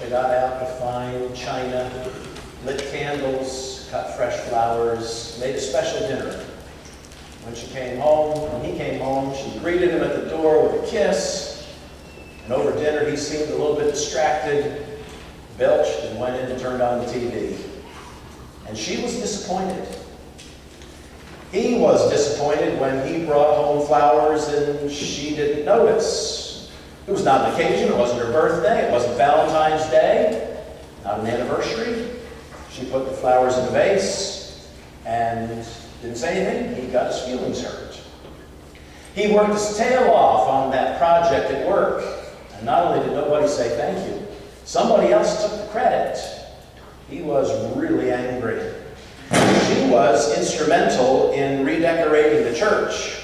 They got out to fine china, lit candles, cut fresh flowers, made a special dinner. When he came home, she greeted him at the door with a kiss. And over dinner, he seemed a little bit distracted, belched, and went in and turned on the TV. And she was disappointed. He was disappointed when he brought home flowers and she didn't notice. It was not an occasion. It wasn't her birthday. It wasn't Valentine's Day. Not an anniversary. She put the flowers in a vase and didn't say anything. He got his feelings hurt. He worked his tail off on that project at work. And not only did nobody say thank you, somebody else took the credit. He was really angry. She was instrumental in redecorating the church.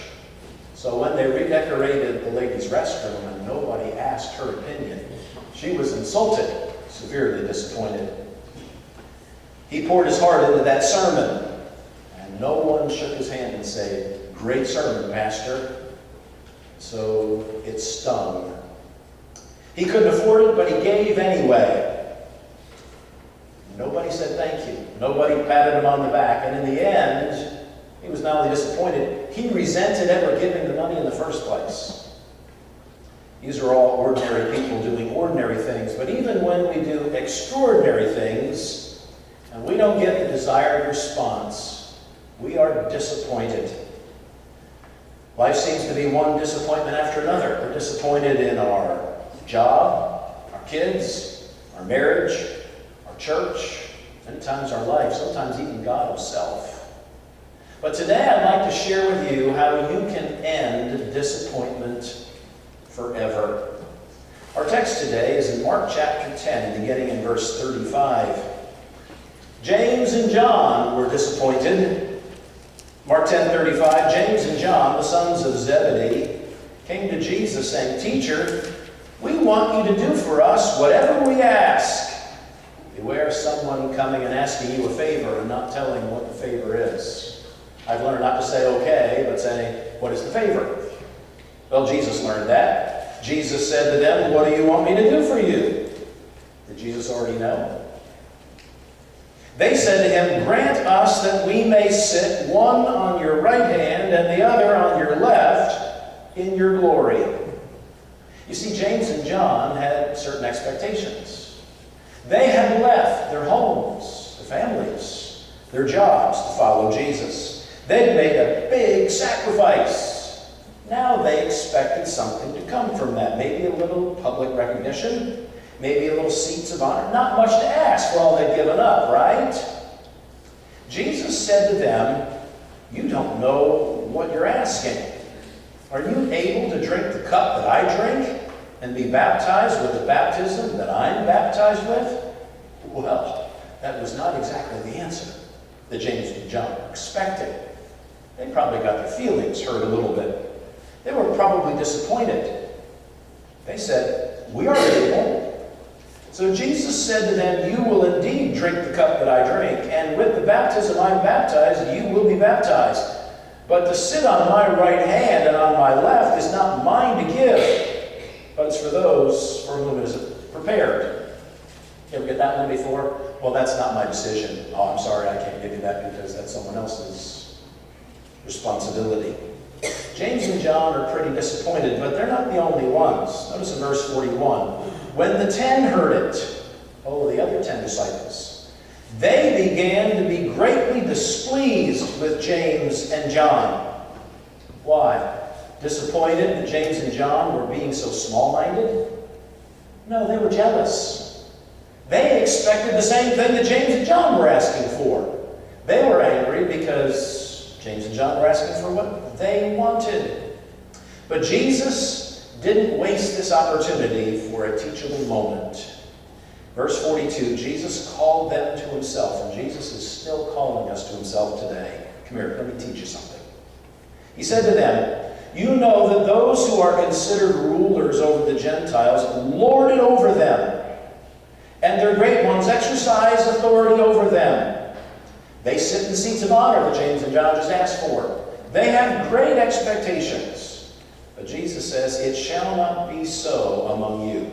So when they redecorated the ladies' restroom and nobody asked her opinion, she was insulted, severely disappointed. He poured his heart into that sermon, and no one shook his hand and said, "Great sermon, Pastor." So it stung. He couldn't afford it, but he gave anyway. Nobody said thank you. Nobody patted him on the back. And in the end, he was not only disappointed, he resented ever giving the money in the first place. These are all ordinary people doing ordinary things. But even when we do extraordinary things, and we don't get the desired response, we are disappointed. Life seems to be one disappointment after another. We're disappointed in our job, our kids, our marriage, our church, many times our life, sometimes even God himself. But today I'd like to share with you how you can end disappointment forever. Our text today is in Mark chapter 10, beginning in verse 35. James and John were disappointed. Mark 10:35, James and John, the sons of Zebedee, came to Jesus saying, "Teacher, we want you to do for us whatever we ask." Beware someone coming and asking you a favor and not telling what the favor is. I've learned not to say okay, but saying, "What is the favor?" Well, Jesus learned that. Jesus said to them, "What do you want me to do for you?" Did Jesus already know? They said to him, "Grant us that we may sit one on your right hand and the other on your left in your glory." You see, James and John had certain expectations. They had left their homes, their families, their jobs to follow Jesus. They'd made a big sacrifice. Now they expected something to come from that. Maybe a little public recognition, maybe a little seats of honor. Not much to ask for all they'd given up, right? Jesus said to them, "You don't know what you're asking. Are you able to drink the cup that I drink and be baptized with the baptism that I'm baptized with?" Well, that was not exactly the answer that James and John were expecting. They probably got their feelings hurt a little bit. They were probably disappointed. They said, "We are able." So Jesus said to them, "You will indeed drink the cup that I drink, and with the baptism I'm baptized, you will be baptized. But to sit on my right hand and on my left is not mine to give, but it's for those for whom it is prepared." You ever get that one before? "Well, that's not my decision. Oh, I'm sorry, I can't give you that because that's someone else's responsibility." James and John are pretty disappointed, but they're not the only ones. Notice in verse 41, when the 10 heard it, the other 10 disciples, they began to be greatly displeased with James and John. Why? Disappointed that James and John were being so small-minded? No, they were jealous. They expected the same thing that James and John were asking for. They were angry because James and John were asking for what they wanted. But Jesus didn't waste this opportunity for a teachable moment. Verse 42, Jesus called them to himself, and Jesus is still calling us to himself today. Come here, let me teach you something. He said to them, "You know that those who are considered rulers over the Gentiles lord it over them, and their great ones exercise authority over them. They sit in seats of honor that James and John just asked for. They have great expectations." But Jesus says, "It shall not be so among you.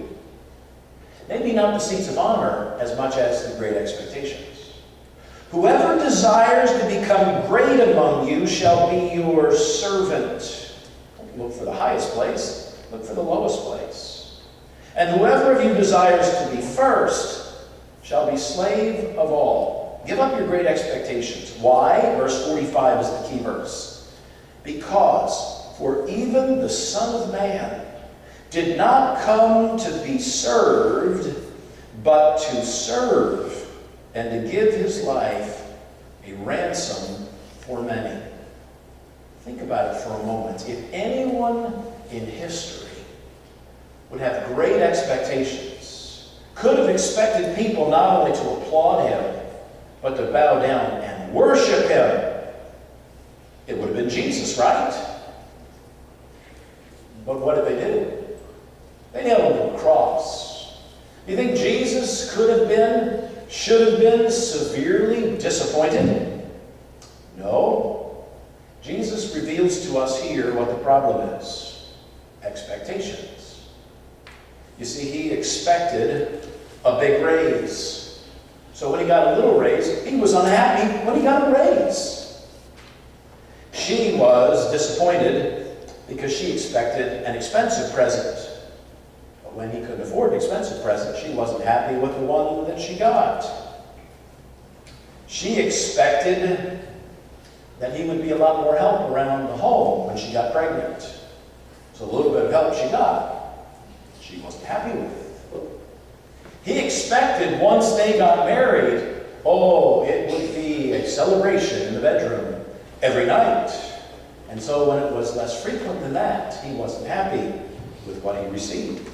Maybe not the seats of honor as much as the great expectations. Whoever desires to become great among you shall be your servant. Don't look for the highest place, look for the lowest place. And whoever of you desires to be first shall be slave of all. Give up your great expectations. Why? Verse 45 is the key verse. Because, for even the Son of Man did not come to be served, but to serve, and to give his life a ransom for many. Think about it for a moment. If anyone in history would have great expectations, could have expected people not only to applaud him, but to bow down and worship him, it would have been Jesus, right? But what did they do? They nailed him to a cross. Do you think Jesus should have been severely disappointed? No. Jesus reveals to us here what the problem is. Expectations. You see, he expected a big raise. So when he got a little raise, he was unhappy when he got a raise. She was disappointed because she expected an expensive present. But when he couldn't afford an expensive present, she wasn't happy with the one that she got. She expected that he would be a lot more help around the home when she got pregnant. So a little bit of help she got, she wasn't happy with. He expected once they got married, it would be a celebration in the bedroom every night. And so when it was less frequent than that, he wasn't happy with what he received.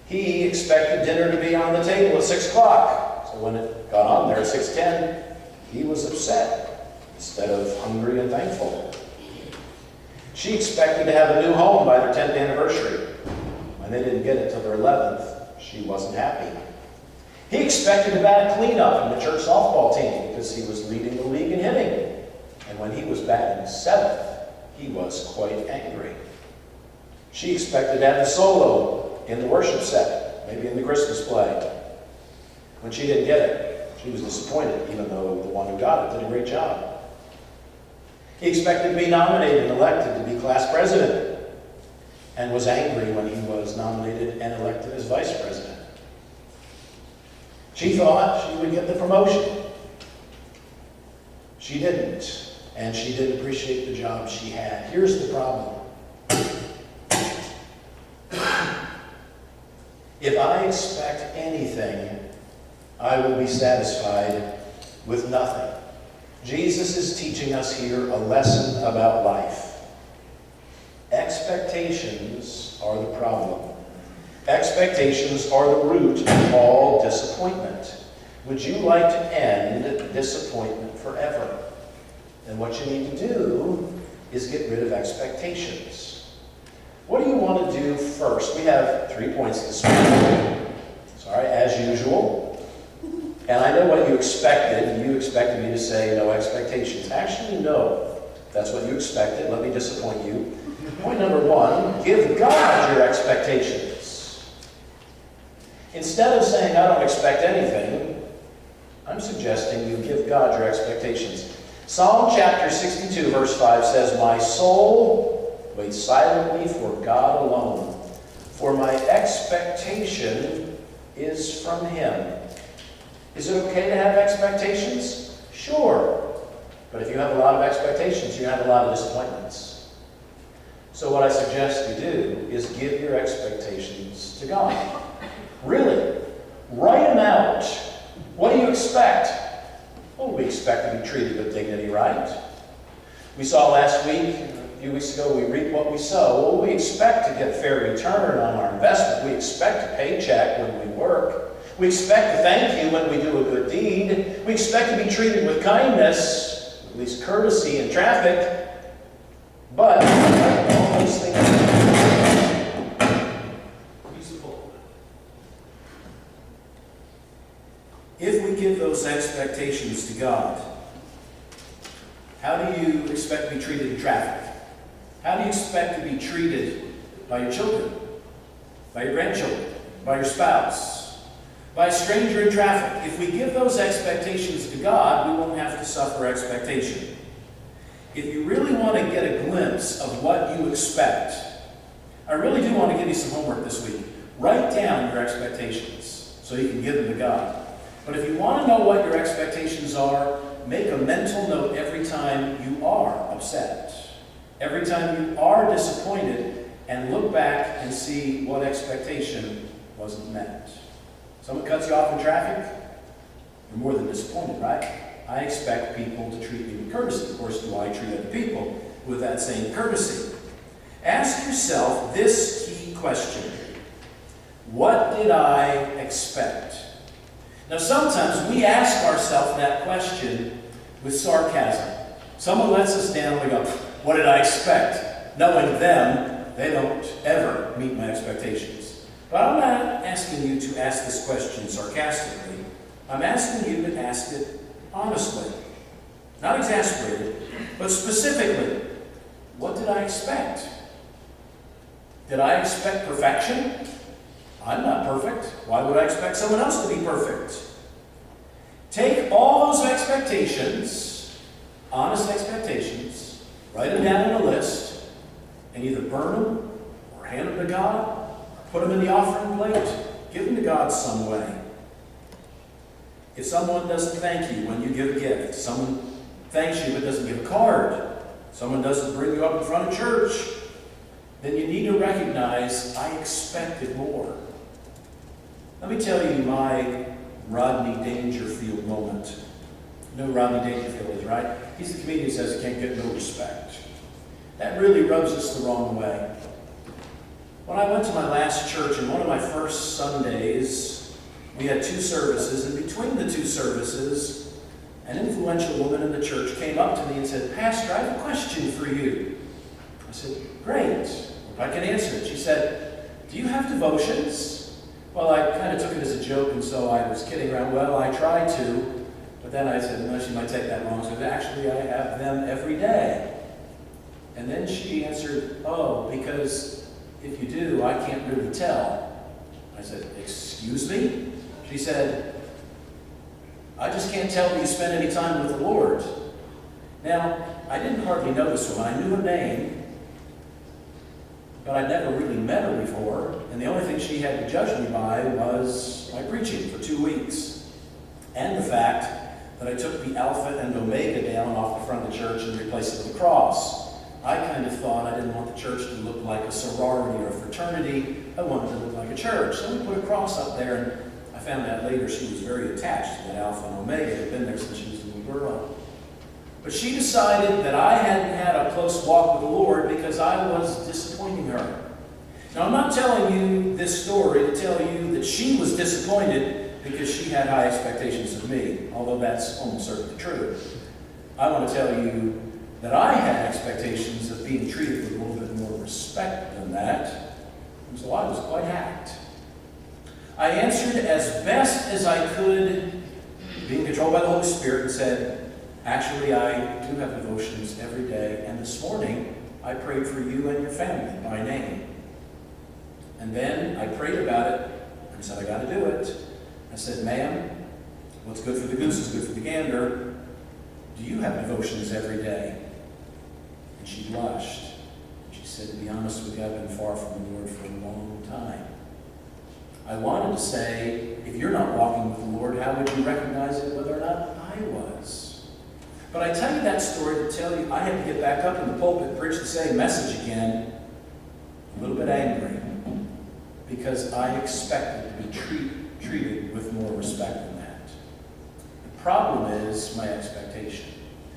He expected dinner to be on the table at 6 o'clock. So when it got on there at 6:10, he was upset instead of hungry and thankful. She expected to have a new home by their 10th anniversary. When they didn't get it till their 11th, she wasn't happy. He expected a bad cleanup in the church softball team because he was leading the league in hitting. And when he was batting 7th, he was quite angry. She expected to have the solo in the worship set, maybe in the Christmas play. When she didn't get it, she was disappointed, even though the one who got it did a great job. He expected to be nominated and elected to be class president, and was angry when he was nominated and elected as vice president. She thought she would get the promotion. She didn't, and she didn't appreciate the job she had. Here's the problem. If I expect anything, I will be satisfied with nothing. Jesus is teaching us here a lesson about life. Expectations are the problem. Expectations are the root of all disappointment. Would you like to end disappointment forever? Then what you need to do is get rid of expectations. What do you want to do first? We have 3 points this morning. Sorry, as usual. And I know what you expected. You expected me to say no expectations. Actually, no. That's what you expected. Let me disappoint you. Point number 1, give God your expectations. Instead of saying, I don't expect anything, I'm suggesting you give God your expectations. Psalm chapter 62, verse 5 says, my soul waits silently for God alone, for my expectation is from Him. Is it okay to have expectations? Sure. But if you have a lot of expectations, you have a lot of disappointments. So what I suggest you do is give your expectations to God. Really. Write them out. What do you expect? Well, we expect to be treated with dignity, right? We saw last week, a few weeks ago, we reap what we sow. Well, we expect to get fair return on our investment. We expect a paycheck when we work. We expect to thank you when we do a good deed. We expect to be treated with kindness, at least courtesy in traffic. But all those things are peaceable. If we give those expectations to God, how do you expect to be treated in traffic? How do you expect to be treated by your children, by your grandchildren, by your spouse, by a stranger in traffic. If we give those expectations to God, we won't have to suffer expectation. If you really want to get a glimpse of what you expect, I really do want to give you some homework this week. Write down your expectations so you can give them to God. But if you want to know what your expectations are, make a mental note every time you are upset, every time you are disappointed, and look back and see what expectation wasn't met. Someone cuts you off in traffic, you're more than disappointed, right? I expect people to treat me with courtesy. Of course, do I treat other people with that same courtesy? Ask yourself this key question. What did I expect? Now, sometimes we ask ourselves that question with sarcasm. Someone lets us down and we go, what did I expect? Knowing them, they don't ever meet my expectations. But I'm not asking you to ask this question sarcastically. I'm asking you to ask it honestly, not exasperated, but specifically. What did I expect? Did I expect perfection? I'm not perfect. Why would I expect someone else to be perfect? Take all those expectations, honest expectations, write them down in a list, and either burn them or hand them to God, put them in the offering plate, give them to God some way. If someone doesn't thank you when you give a gift, someone thanks you but doesn't give a card, someone doesn't bring you up in front of church, then you need to recognize, I expected more. Let me tell you my Rodney Dangerfield moment. You know who Rodney Dangerfield is, right? He's the comedian who says he can't get no respect. That really rubs us the wrong way. When I went to my last church, in one of my first Sundays, we had 2 services, and between the 2 services, an influential woman in the church came up to me and said, Pastor, I have a question for you. I said, great. Hope I can answer it. She said, do you have devotions? Well, I kind of took it as a joke, and so I was kidding around. Well, I try to. But then I said, no, she might take that wrong. So actually, I have them every day. And then she answered, oh, because if you do, I can't really tell. I said, excuse me? She said, I just can't tell if you spend any time with the Lord. Now, I didn't hardly know this woman. I knew her name, but I'd never really met her before. And the only thing she had to judge me by was my preaching for 2 weeks. And the fact that I took the Alpha and Omega down off the front of the church and replaced it with a cross. I kind of thought I didn't want the church to look like a sorority or a fraternity. I wanted it to look like a church. So we put a cross up there, and I found out later she was very attached to that Alpha and Omega. It had been there since she was a little girl. But she decided that I hadn't had a close walk with the Lord because I was disappointing her. Now, I'm not telling you this story to tell you that she was disappointed because she had high expectations of me, although that's almost certainly true. I want to tell you that I had expectations of being treated with a little bit more respect than that, and so I was quite hacked. I answered as best as I could, being controlled by the Holy Spirit, and said, actually, I do have devotions every day, and this morning I prayed for you and your family by name. And then I prayed about it, and said, I got to do it. I said, ma'am, what's good for the goose is good for the gander. Do you have devotions every day? And she blushed. She said, to be honest with you, I've been far from the Lord for a long time. I wanted to say, if you're not walking with the Lord, how would you recognize it whether or not I was? But I tell you that story to tell you I had to get back up in the pulpit and preach the same message again, a little bit angry, because I expected to be treated with more respect than that. The problem is my expectation.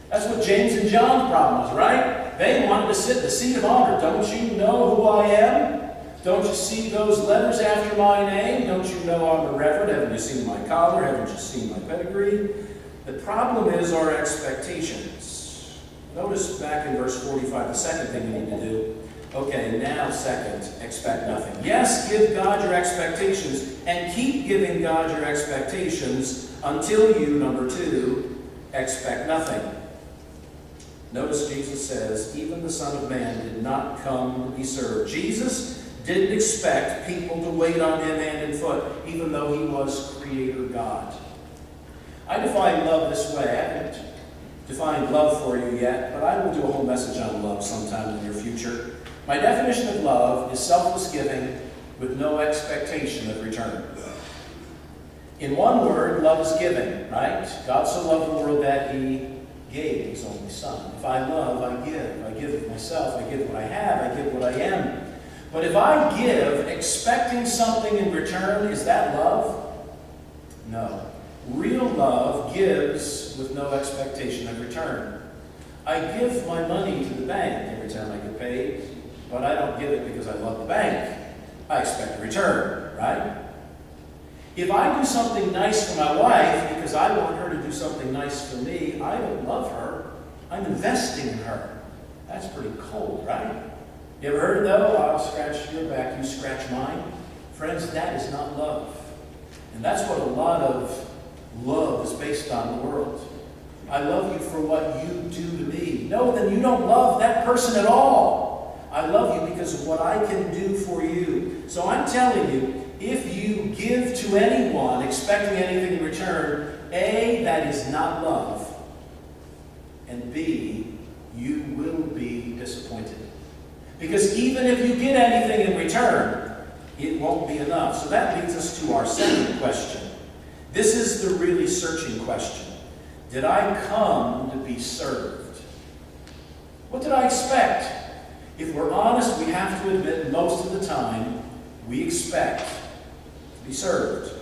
That's what James and John's problem was, right? They wanted to sit in the seat of honor. Don't you know who I am? Don't you see those letters after my name? Don't you know I'm a reverend? Haven't you seen my collar? Haven't you seen my pedigree? The problem is our expectations. Notice back in verse 45, the second thing you need to do. Okay, now second, expect nothing. Yes, give God your expectations, and keep giving God your expectations until you, number 2, expect nothing. Notice Jesus says, even the Son of Man did not come to be served. Jesus didn't expect people to wait on him hand and foot, even though he was Creator God. I define love this way. I haven't defined love for you yet, but I will do a whole message on love sometime in the near future. My definition of love is selfless giving with no expectation of return. In one word, love is giving, right? God so loved the world that he gave his only Son. If I love, I give. I give of myself. I give what I have. I give what I am. But if I give expecting something in return, is that love? No. Real love gives with no expectation of return. I give my money to the bank every time I get paid, but I don't give it because I love the bank. I expect a return, right? If I do something nice for my wife because I want her to do something nice for me, I don't love her. I'm investing in her. That's pretty cold, right? You ever heard, though, I'll scratch your back, you scratch mine? Friends, that is not love. And that's what a lot of love is based on in the world. I love you for what you do to me. No, then you don't love that person at all. I love you because of what I can do for you. So I'm telling you, if you give to anyone expecting anything in return, A, that is not love. And B, you will be disappointed. Because even if you get anything in return, it won't be enough. So that leads us to our second question. This is the really searching question. Did I come to be served? What did I expect? If we're honest, we have to admit most of the time we expect to be served.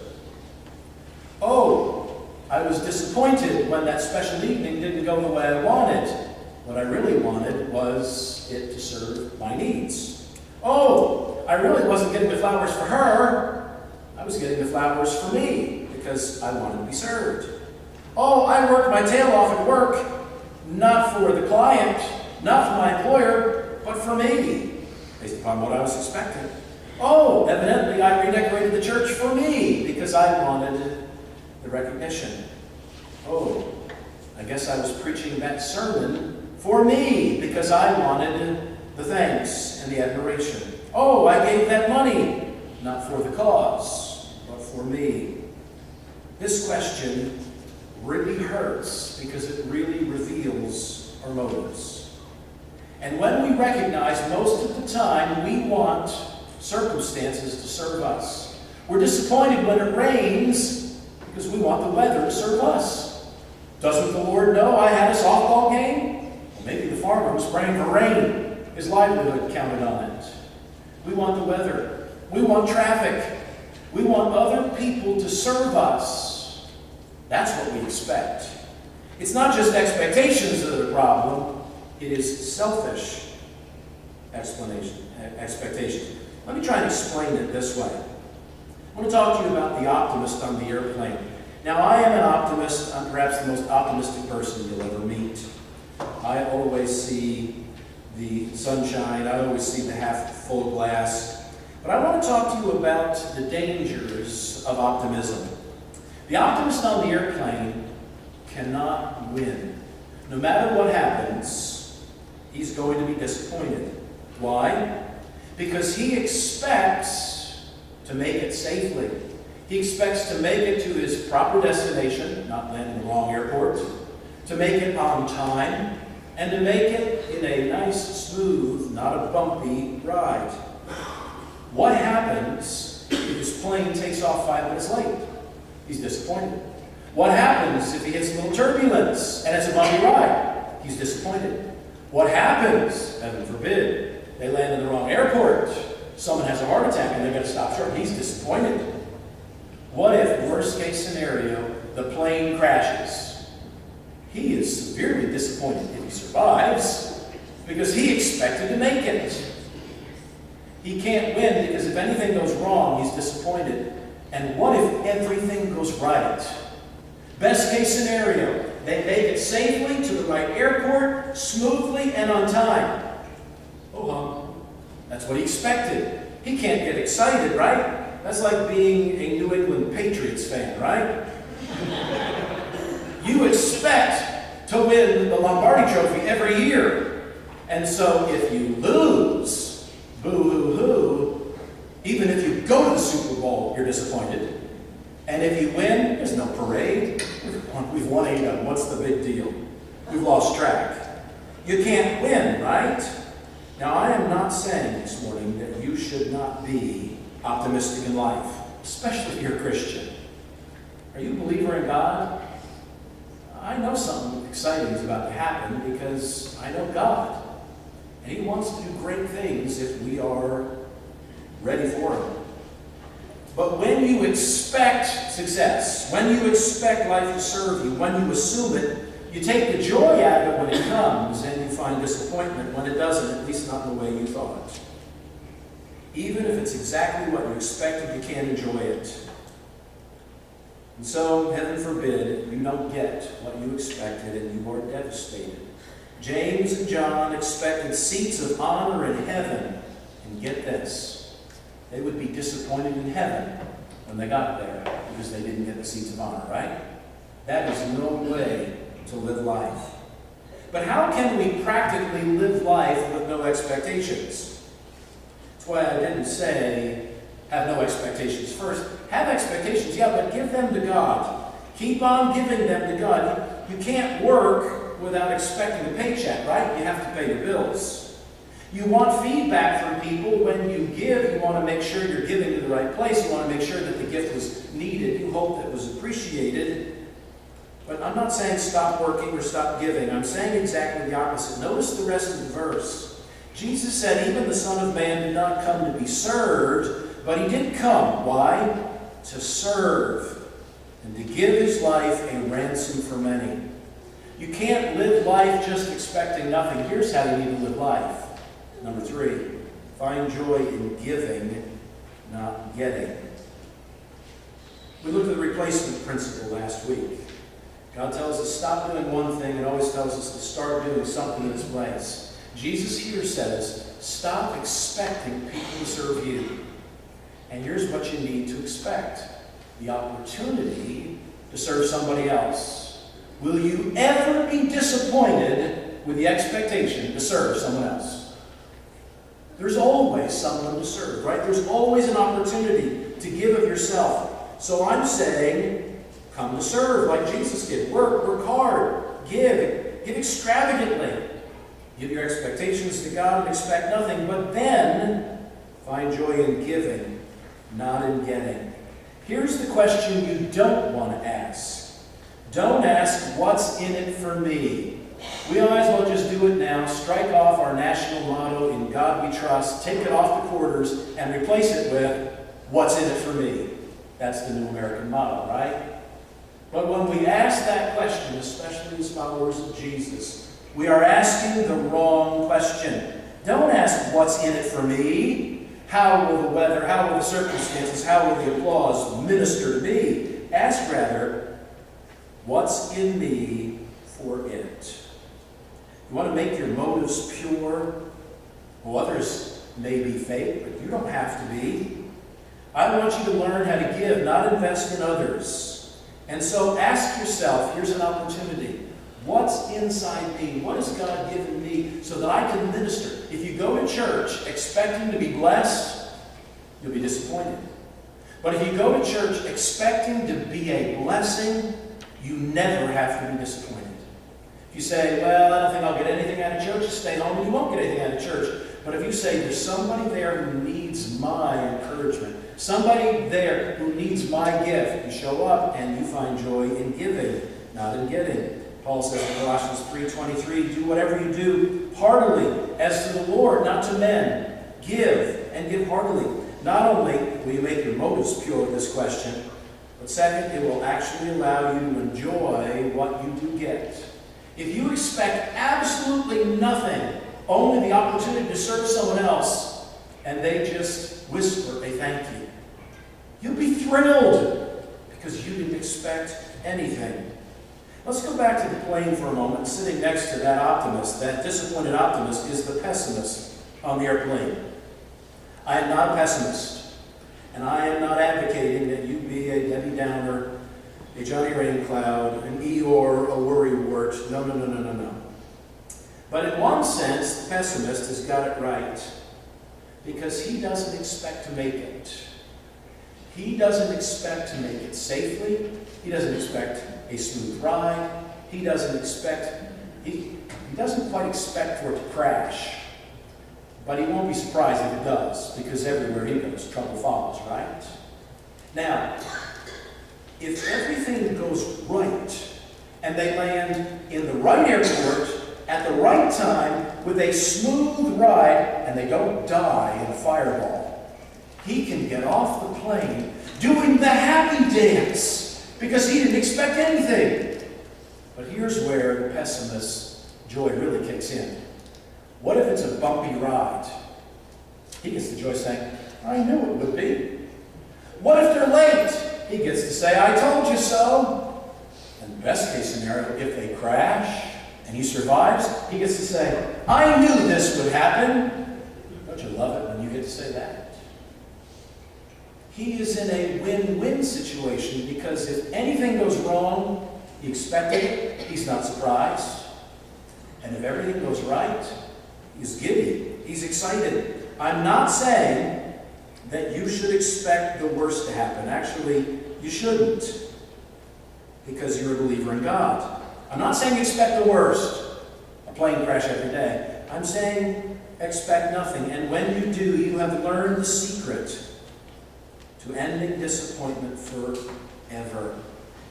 Oh, I was disappointed when that special evening didn't go the way I wanted. What I really wanted was it to serve my needs. Oh, I really wasn't getting the flowers for her. I was getting the flowers for me because I wanted to be served. Oh, I worked my tail off at work, not for the client, not for my employer, but for me, based upon what I was expecting. Oh, evidently I redecorated the church for me because I wanted the recognition. Oh, I guess I was preaching that sermon for me because I wanted the thanks and the admiration. Oh, I gave that money, not for the cause, but for me. This question really hurts because it really reveals our motives. And when we recognize most of the time we want circumstances to serve us. We're disappointed when it rains because we want the weather to serve us. Doesn't the Lord know I had a softball game? Well, maybe the farmer was praying for rain. His livelihood counted on it. We want the weather. We want traffic. We want other people to serve us. That's what we expect. It's not just expectations that are the problem. It is selfish expectations. Let me try and explain it this way. I want to talk to you about the optimist on the airplane. Now, I am an optimist. I'm perhaps the most optimistic person you'll ever meet. I always see the sunshine. I always see the half full glass. But I want to talk to you about the dangers of optimism. The optimist on the airplane cannot win. No matter what happens, he's going to be disappointed. Why? Because he expects to make it safely. He expects to make it to his proper destination, not land in the wrong airport, to make it on time, and to make it in a nice, smooth, not a bumpy ride. What happens if his plane takes off 5 minutes late? He's disappointed. What happens if he hits a little turbulence and it's a bumpy ride? He's disappointed. What happens, heaven forbid, they land in the wrong airport, someone has a heart attack and they're going to stop short? He's disappointed. What if, worst case scenario, the plane crashes? He is severely disappointed if he survives because he expected to make it. He can't win because if anything goes wrong, he's disappointed. And what if everything goes right? Best case scenario, they make it safely to the right airport, smoothly and on time. Oh, that's what he expected. He can't get excited, right? That's like being a New England Patriots fan, right? You expect to win the Lombardi Trophy every year. And so if you lose, boo-hoo-hoo, Even if you go to the Super Bowl, you're disappointed. And if you win, there's no parade. We've won 8 of them. What's the big deal? We've lost track. You can't win, right? Now, I am not saying this morning that you should not be optimistic in life, especially if you're a Christian. Are you a believer in God? I know something exciting is about to happen because I know God. And He wants to do great things if we are ready for Him. But when you expect success, when you expect life to serve you, when you assume it, you take the joy out of it when it comes, and you find disappointment when it doesn't, at least not in the way you thought. Even if it's exactly what you expected, you can't enjoy it. And so, heaven forbid, you don't get what you expected and you are devastated. James and John expected seats of honor in heaven. And get this, they would be disappointed in heaven when they got there because they didn't get the seats of honor, right? That is no way to live life. But how can we practically live life with no expectations? That's why I didn't say have no expectations first. Have expectations, yeah, but give them to God. Keep on giving them to God. You can't work without expecting a paycheck, right? You have to pay your bills. You want feedback from people when you give. You want to make sure you're giving to the right place. You want to make sure that the gift was needed. You hope that it was appreciated. But I'm not saying stop working or stop giving. I'm saying exactly the opposite. Notice the rest of the verse. Jesus said, even the Son of Man did not come to be served, but He did come. Why? To serve and to give His life a ransom for many. You can't live life just expecting nothing. Here's how you need to live life. Number 3, find joy in giving, not getting. We looked at the replacement principle last week. God tells us stop doing one thing and always tells us to start doing something in its place. Jesus here says, stop expecting people to serve you. And here's what you need to expect. The opportunity to serve somebody else. Will you ever be disappointed with the expectation to serve someone else? There's always someone to serve, right? There's always an opportunity to give of yourself. So I'm saying, come to serve like Jesus did. Work hard, give extravagantly. Give your expectations to God and expect nothing, but then find joy in giving, not in getting. Here's the question you don't want to ask. Don't ask, what's in it for me? We might as well just do it now, strike off our national motto, in God we trust, take it off the quarters, and replace it with, what's in it for me? That's the new American motto, right? But when we ask that question, especially as followers of Jesus, we are asking the wrong question. Don't ask, what's in it for me? How will the weather, how will the circumstances, how will the applause minister to me? Ask rather, what's in me for it? You want to make your motives pure? Well, others may be fake, but you don't have to be. I want you to learn how to give, not invest in others. And so ask yourself, here's an opportunity. What's inside me? What has God given me so that I can minister? If you go to church expecting to be blessed, you'll be disappointed. But if you go to church expecting to be a blessing, you never have to be disappointed. If you say, well, I don't think I'll get anything out of church, stay home and you won't get anything out of church. But if you say, there's somebody there who needs my encouragement, somebody there who needs my gift, you show up and you find joy in giving, not in getting. Paul says in Colossians 3:23, do whatever you do heartily as to the Lord, not to men. Give, and give heartily. Not only will you make your motives pure with this question, but second, it will actually allow you to enjoy what you do get. If you expect absolutely nothing, only the opportunity to serve someone else, and they just whisper a thank you, you'll be thrilled because you didn't expect anything. Let's go back to the plane for a moment. Sitting next to that optimist, that disappointed optimist, is the pessimist on the airplane. I am not a pessimist, and I am not advocating that you be a Debbie Downer, a Johnny Raincloud, an Eeyore, a worrywart. No. But in one sense, the pessimist has got it right. because he doesn't expect to make it. He doesn't expect to make it safely. He doesn't expect a smooth ride. He doesn't quite expect for it to crash. But he won't be surprised if it does, because everywhere he goes, trouble follows, right? Now, if everything goes right, and they land in the right airport, at the right time, with a smooth ride, and they don't die in a fireball, he can get off the plane doing the happy dance, because he didn't expect anything. But here's where the pessimist's joy really kicks in. What if it's a bumpy ride? He gets the joy saying, I knew it would be. What if they're late? He gets to say, I told you so. And best case scenario, if they crash and he survives, he gets to say, I knew this would happen. Don't you love it when you get to say that? He is in a win-win situation, because if anything goes wrong, he expected it, he's not surprised. And if everything goes right, he's giddy, he's excited. I'm not saying that you should expect the worst to happen. Actually, you shouldn't, because you're a believer in God. I'm not saying expect the worst, a plane crash every day. I'm saying expect nothing. And when you do, you have learned the secret to ending disappointment forever.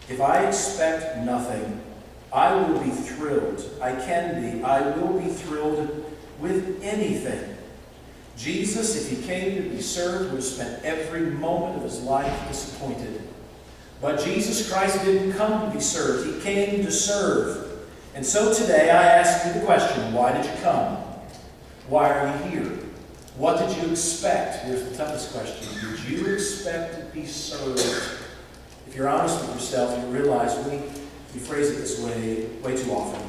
If I expect nothing, I will be thrilled. I will be thrilled with anything. Jesus, if he came to be served, would have spent every moment of his life disappointed. But Jesus Christ didn't come to be served. He came to serve. And so today I ask you the question, why did you come? Why are you here? What did you expect? Here's the toughest question. Did you expect to be served? If you're honest with yourself, you realize we phrase it this way too often.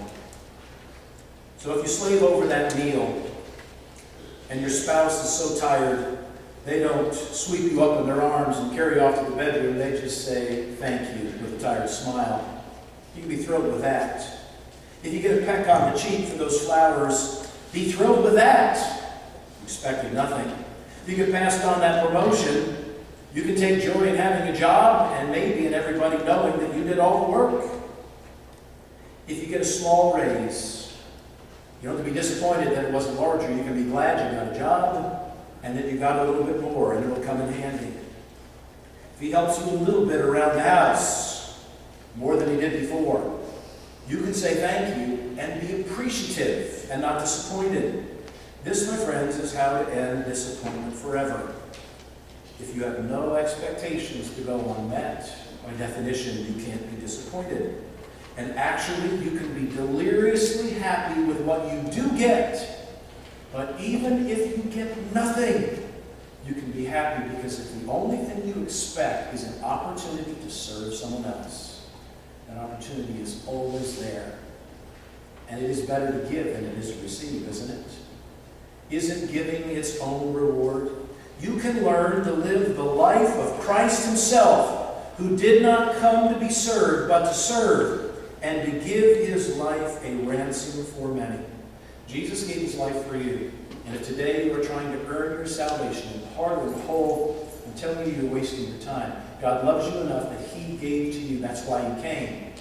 So if you slave over that meal and your spouse is so tired, they don't sweep you up in their arms and carry you off to the bedroom, they just say thank you with a tired smile. You can be thrilled with that. If you get a peck on the cheek for those flowers, be thrilled with that. Expecting nothing. If you get passed on that promotion, you can take joy in having a job and maybe in everybody knowing that you did all the work. If you get a small raise, you don't have to be disappointed that it wasn't larger. You can be glad you got a job and that you got a little bit more, and it'll come in handy. If he helps you a little bit around the house, more than he did before, you can say thank you and be appreciative and not disappointed. This, my friends, is how to end disappointment forever. If you have no expectations to go unmet, by definition, you can't be disappointed. And actually, you can be deliriously happy with what you do get. But even if you get nothing, you can be happy, because if the only thing you expect is an opportunity to serve someone else, that opportunity is always there. And it is better to give than it is to receive, isn't it? Isn't giving its own reward? You can learn to live the life of Christ himself, who did not come to be served, but to serve, and to give his life a ransom for many. Jesus gave his life for you. And if today you are trying to earn your salvation, in part or in whole, I'm telling you, you're wasting your time. God loves you enough that he gave to you. That's why you came.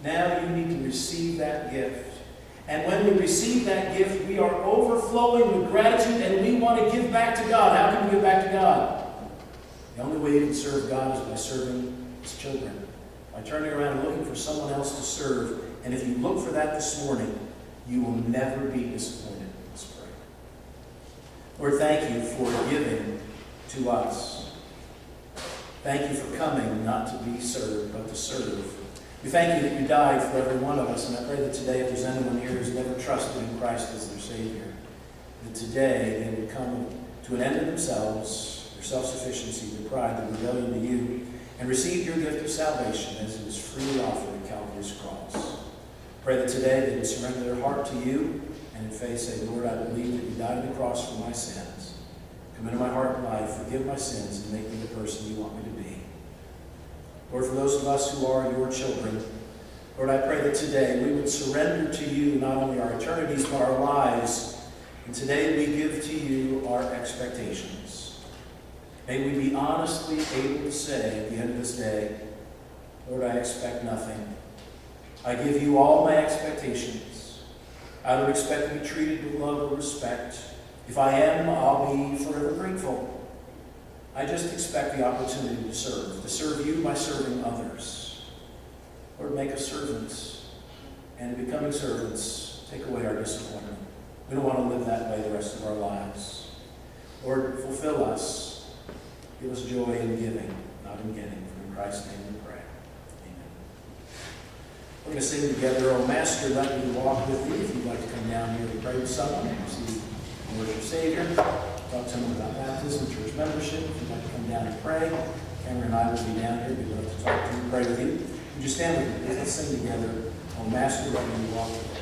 Now you need to receive that gift. And when we receive that gift, we are overflowing with gratitude, and we want to give back to God. How can we give back to God? The only way you can serve God is by serving his children. By turning around and looking for someone else to serve. And if you look for that this morning, you will never be disappointed. Let's pray. Lord, thank you for giving to us. Thank you for coming not to be served, but to serve. We thank you that you died for every one of us, and I pray that today, if there's anyone here who's never trusted in Christ as their Savior, that today they would come to an end of themselves, their self-sufficiency, their pride, their rebellion to you, and receive your gift of salvation as it was freely offered at Calvary's cross. Pray that today they would surrender their heart to you, and in faith say, Lord, I believe that you died on the cross for my sins. Come into my heart and life, forgive my sins, and make me the person you want me to be. Lord, for those of us who are your children, Lord, I pray that today we would surrender to you not only our eternities, but our lives, And today we give to you our expectations. May we be honestly able to say at the end of this day, Lord, I expect nothing. I give you all my expectations. I don't expect to be treated with love or respect. If I am, I'll be forever grateful. I just expect the opportunity to serve you by serving others. Lord, make us servants. And in becoming servants, take away our disappointment. We don't want to live that way the rest of our lives. Lord, fulfill us. Give us joy in giving, not in getting. For in Christ's name we pray. Amen. We're going to sing together, "O Master, let me walk with thee." If you'd like to come down here to pray with someone, receive the Lord your Savior, talk to someone about baptism, church membership. If you'd like to come down and pray, Cameron and I will be down here. We'd love to talk to you and pray with you. Would you stand with me? Let's sing together, "O Master, let me walk with thee."